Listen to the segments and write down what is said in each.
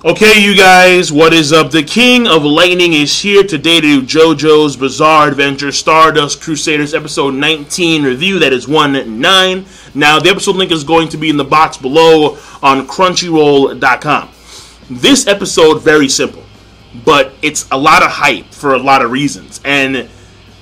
Okay, you guys, what is up? The King of Lightning is here today to do JoJo's Bizarre Adventure Stardust Crusaders episode 19 review. That is 1-9. Now, the episode link is going to be in the box below on Crunchyroll.com. This episode, very simple, but it's a lot of hype for a lot of reasons. And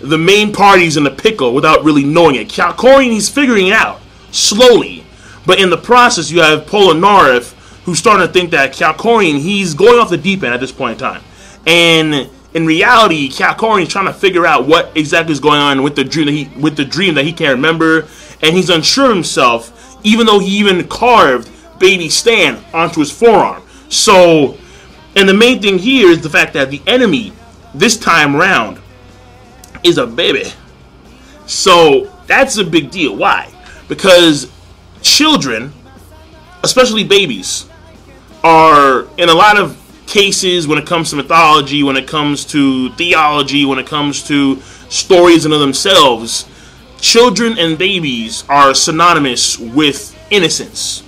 the main party's in the pickle without really knowing it. Kyakurin, he's figuring it out slowly, but in the process, you have Polnareff, who's starting to think that Kyakurin, he's going off the deep end at this point in time. And in reality, Kyakurin is trying to figure out what exactly is going on with the dream that he can't remember, and he's unsure of himself, even though he even carved Baby Stan onto his forearm. So, and the main thing here is the fact that the enemy, this time round, is a baby. So, that's a big deal. Why? Because children, especially babies, are, in a lot of cases, when it comes to mythology, when it comes to theology, when it comes to stories in of themselves, children and babies are synonymous with innocence.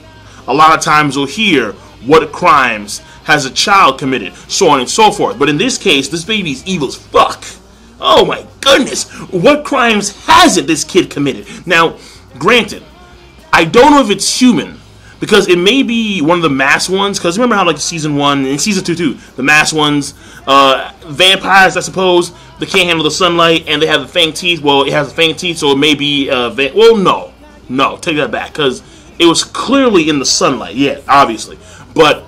A lot of times we'll hear, what crimes has a child committed, so on and so forth. But in this case, this baby's evil as fuck. Oh my goodness, what crimes hasn't this kid committed? Now, granted, I don't know if it's human, because it may be one of the mass ones, because remember how, like, Season 1 and Season 2 too, the mass ones, vampires, I suppose, they can't handle the sunlight, and they have the fang teeth. Well, it has the fang teeth, so it may be, well, no, take that back, because it was clearly in the sunlight, yeah, obviously, but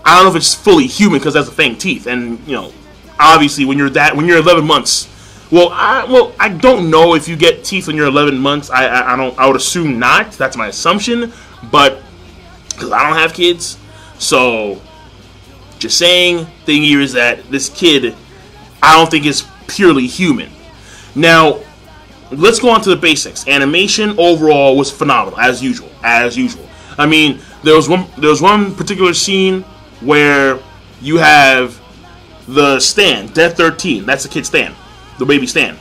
I don't know if it's fully human, because it has the fang teeth, and, you know, obviously, when you're 11 months, I don't know if you get teeth when you're 11 months, I would assume not, that's my assumption, but, because I don't have kids, so, just saying, thing here is that this kid, I don't think is purely human. Now, let's go on to the basics. Animation overall was phenomenal, as usual. I mean, there was one particular scene where you have the Stan, Death 13, that's the kid Stan, the baby Stan.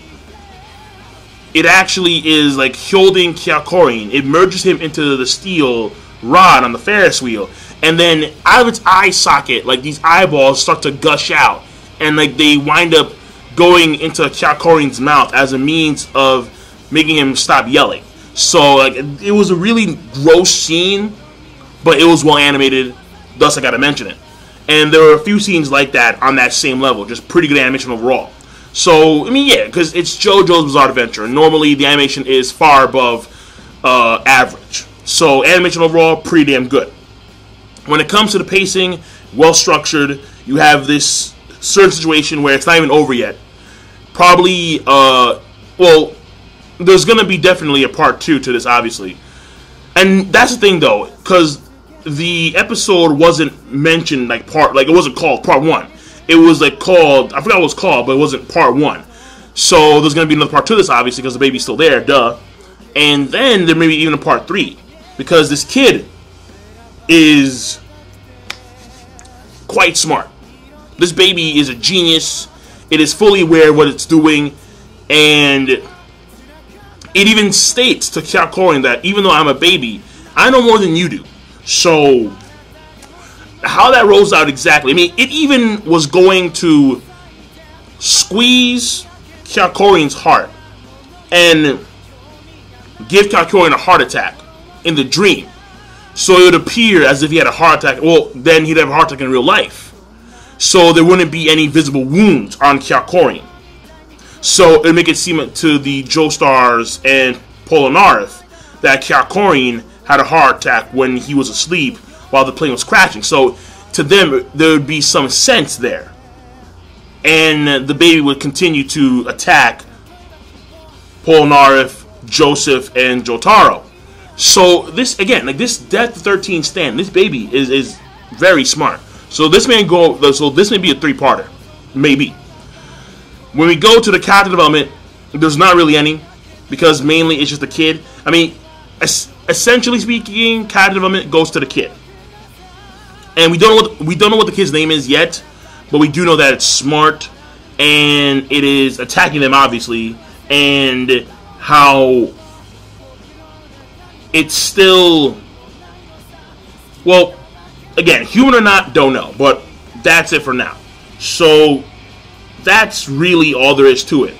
It actually is like holding Kyakurin. It merges him into the steel rod on the Ferris wheel, and then out of its eye socket, like, these eyeballs start to gush out, and like they wind up going into Kyakurin's mouth as a means of making him stop yelling. So, like, it was a really gross scene, but it was well animated, thus I gotta mention it. And there were a few scenes like that on that same level, just pretty good animation overall. So, I mean, yeah, because it's JoJo's Bizarre Adventure, and normally the animation is far above average. So, animation overall, pretty damn good. When it comes to the pacing, well structured. You have this certain situation where it's not even over yet. Probably, well, there's going to be definitely a part 2 to this, obviously. And that's the thing, though, because the episode wasn't mentioned, like, it wasn't called Part 1. It was, like, called, I forgot what it was called, but it wasn't Part 1. So there's going to be another Part 2 to this, obviously, because the baby's still there, duh. And then there may be even a Part 3, because this kid is quite smart. This baby is a genius. It is fully aware of what it's doing, and it even states to Kyakurin that even though I'm a baby, I know more than you do. So how that rolls out exactly, I mean, it even was going to squeeze Kyakurin's heart and give Kyakurin a heart attack in the dream. So it would appear as if he had a heart attack. Well, then he'd have a heart attack in real life. So there wouldn't be any visible wounds on Kyakurin. So it would make it seem to the Joestars and Polnareff that Kyakurin had a heart attack when he was asleep while the plane was crashing. So to them, there would be some sense there. And the baby would continue to attack Polnareff, Joseph, and Jotaro. So this, again, like, this Death 13 Stan, this baby is very smart. So this may be a 3-parter. Maybe. When we go to the character development, there's not really any, because mainly it's just the kid. I mean, essentially speaking, character development goes to the kid. And we don't know what the kid's name is yet, but we do know that it's smart, and it is attacking them, obviously, and how it's still, well, Again, human or not, don't know. But that's it for now. So that's really all there is to it.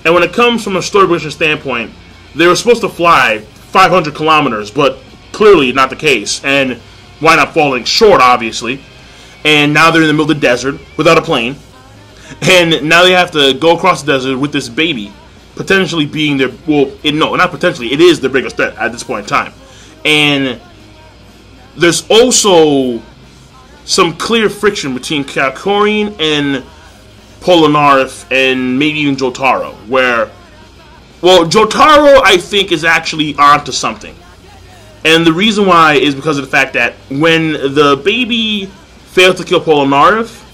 And when it comes from a story progression standpoint, they were supposed to fly 500 kilometers, but clearly not the case. And wind up falling short, obviously. And now they're in the middle of the desert without a plane. And now they have to go across the desert with this baby, potentially being their, well, no, not potentially, it is the biggest threat at this point in time. And there's also some clear friction between Kalkorin and Polnareff and maybe even Jotaro, where, well, Jotaro, I think, is actually onto something. And the reason why is because of the fact that when the baby failed to kill Polnareff,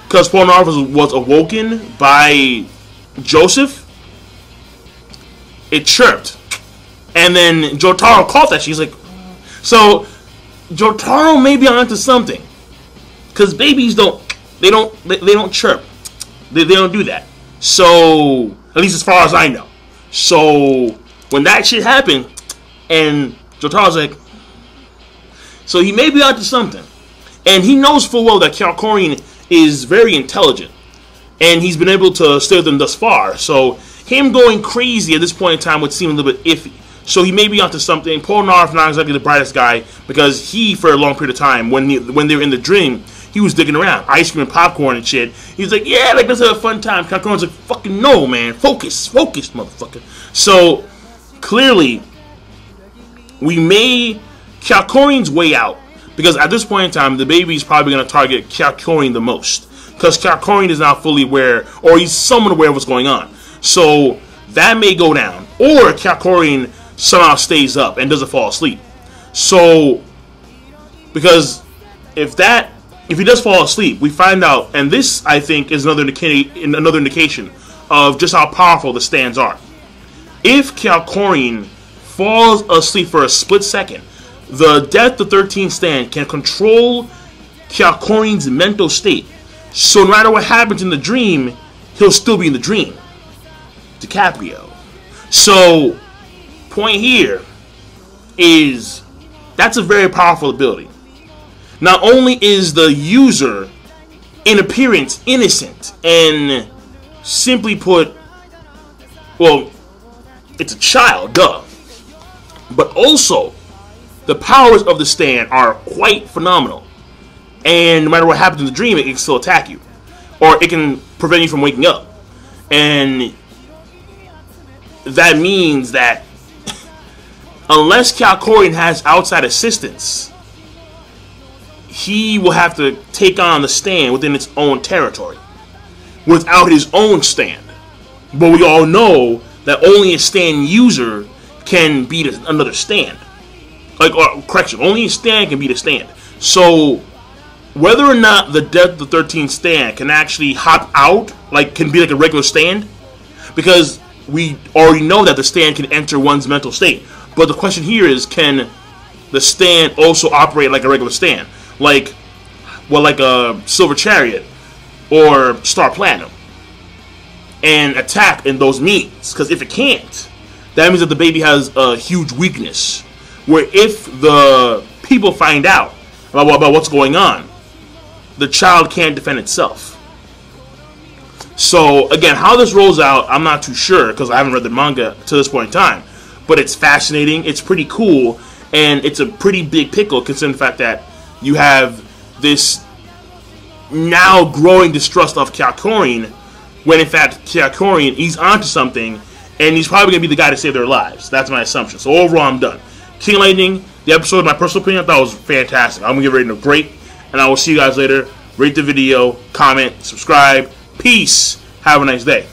because Polnareff was awoken by Joseph, it chirped. And then Jotaro caught that. She's like, so Jotaro may be onto something. Because babies don't chirp. They don't do that. So, at least as far as I know. So, when that shit happened, and Jotaro's like, so he may be onto something. And he knows full well that Kalkorin is very intelligent. And he's been able to stay with them thus far. So, him going crazy at this point in time would seem a little bit iffy. So, he may be onto something. Polnareff not exactly the brightest guy, because he, for a long period of time, when they were in the dream, he was digging around, ice cream and popcorn and shit. He was like, yeah, like, let's have a fun time. Kalkorin's like, fucking no, man. Focus, motherfucker. So, clearly, we may Kalkorin's way out. Because at this point in time, the baby's probably going to target Kalkorin the most. Because Kalkorin is now fully aware, or he's somewhat aware of what's going on. So, that may go down. Or Kalkorin somehow stays up and doesn't fall asleep. So, because if he does fall asleep, we find out, and this, I think, is another indication of just how powerful the stands are. If Kalkorin falls asleep for a split second, the Death to 13 stand can control Kalkorin's mental state. So no matter what happens in the dream, he'll still be in the dream. DiCaprio. So, point here is, that's a very powerful ability. Not only is the user, in appearance, innocent, and simply put, well, it's a child, duh. But also, the powers of the stand are quite phenomenal. And no matter what happens in the dream, it can still attack you. Or it can prevent you from waking up. And that means that unless Kalkorin has outside assistance, he will have to take on the stand within its own territory without his own stand. But we all know that only a stand user can beat another stand. Only a stand can beat a stand. So, whether or not the Death of the 13 stand can actually hop out, can be like a regular stand, because we already know that the stand can enter one's mental state. But the question here is, can the stand also operate like a regular stand? Like a Silver Chariot or Star Platinum, and attack in those means. Because if it can't, that means that the baby has a huge weakness, where if the people find out about what's going on, the child can't defend itself. So again, how this rolls out, I'm not too sure, because I haven't read the manga to this point in time. But it's fascinating, it's pretty cool, and it's a pretty big pickle considering the fact that you have this now growing distrust of Kalkorin, when in fact Kalkorin, he's onto something, and he's probably going to be the guy to save their lives. That's my assumption. So overall, I'm done. King Lightning, the episode, in my personal opinion, I thought was fantastic. I'm going to give it a rating of great, and I will see you guys later. Rate the video, comment, subscribe. Peace. Have a nice day.